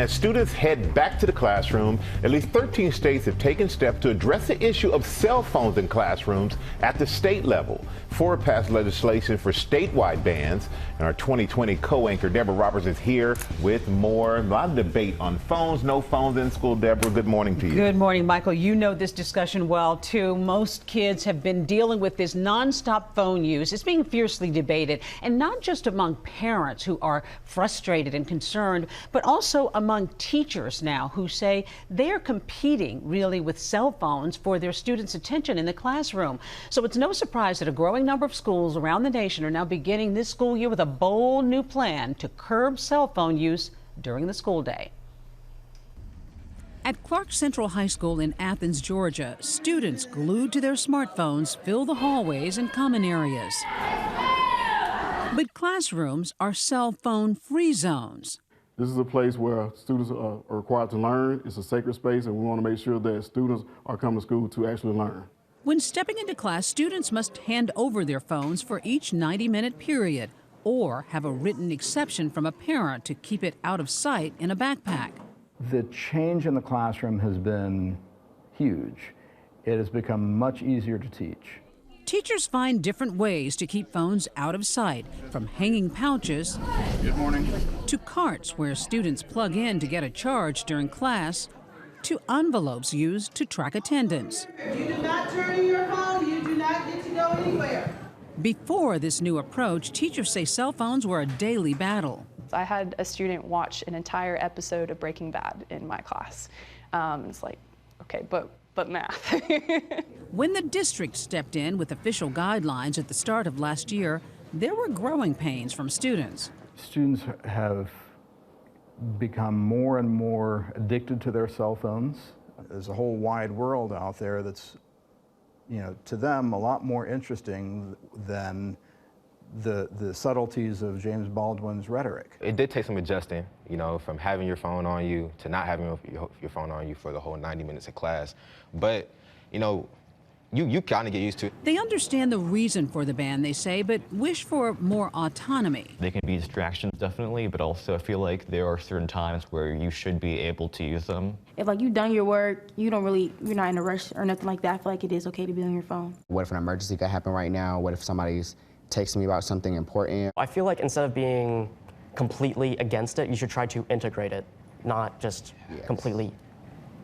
As students head back to the classroom, at least 13 states have taken steps to address the issue of cell phones in classrooms at the state level. 4 passed legislation for statewide bans, and our 2020 co-anchor Deborah Roberts is here with more. A lot of debate on phones, no phones in school. Deborah, good morning to you. Good morning, Michael. You know this discussion well, too. Most kids have been dealing with this nonstop phone use. It's being fiercely debated, and not just among parents who are frustrated and concerned, but also among teachers now who say they're competing really with cell phones for their students' attention in the classroom. So it's no surprise that a growing number of schools around the nation are now beginning this school year with a bold new plan to curb cell phone use during the school day. At Clark Central High School in Athens, Georgia, students glued to their smartphones fill the hallways and common areas. But classrooms are cell phone free zones. This is a place where students are required to learn. It's a sacred space, and we want to make sure that students are coming to school to actually learn. When stepping into class, students must hand over their phones for each 90-minute period or have a written exception from a parent to keep it out of sight in a backpack. The change in the classroom has been huge. It has become much easier to teach. Teachers find different ways to keep phones out of sight, from hanging pouches to carts where students plug in to get a charge during class, to envelopes used to track attendance. If you do not turn in your phone, you do not get to go anywhere. Before this new approach, teachers say cell phones were a daily battle. I had a student watch an entire episode of Breaking Bad in my class. It's like, okay, but math. When the district stepped in with official guidelines at the start of last year, there were growing pains from students. Students have become more and more addicted to their cell phones. There's a whole wide world out there that's, to them a lot more interesting than the subtleties of James Baldwin's rhetoric. It did take some adjusting, from having your phone on you to not having your phone on you for the whole 90 minutes of class. But, you kind of get used to it. They understand the reason for the ban, they say, but wish for more autonomy. They can be distractions, definitely, but also I feel like there are certain times where you should be able to use them. If you've done your work, you're not in a rush or nothing like that, I feel like it is okay to be on your phone. What if an emergency could happen right now? What if somebody's texting me about something important? I feel like instead of being completely against it, you should try to integrate it, not just completely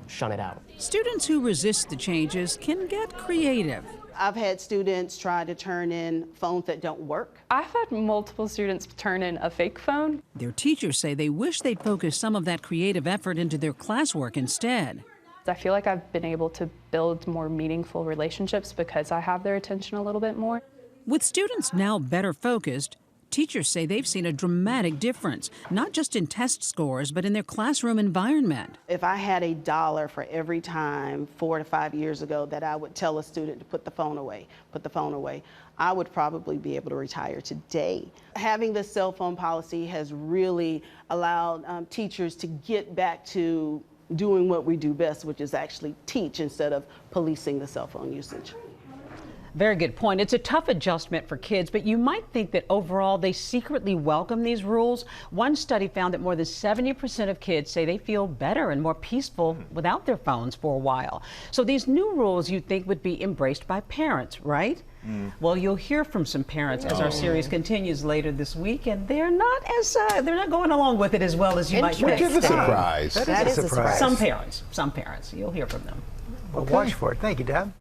shun it out. Students who resist the changes can get creative. I've had students try to turn in phones that don't work. I've had multiple students turn in a fake phone. Their teachers say they wish they'd focus some of that creative effort into their classwork instead. I feel like I've been able to build more meaningful relationships because I have their attention a little bit more. With students now better focused, teachers say they've seen a dramatic difference, not just in test scores, but in their classroom environment. If I had $1 for every time 4 to 5 years ago that I would tell a student to put the phone away, I would probably be able to retire today. Having the cell phone policy has really allowed teachers to get back to doing what we do best, which is actually teach instead of policing the cell phone usage. Very good point. It's a tough adjustment for kids, but you might think that overall they secretly welcome these rules. One study found that more than 70% of kids say they feel better and more peaceful without their phones for a while. So these new rules you'd think would be embraced by parents, right? Well, you'll hear from some parents as our series continues later this week, and they're not going along with it as well as you might think. Which is a surprise. That is a surprise. Some parents. You'll hear from them. Well, watch for it. Thank you, Dad.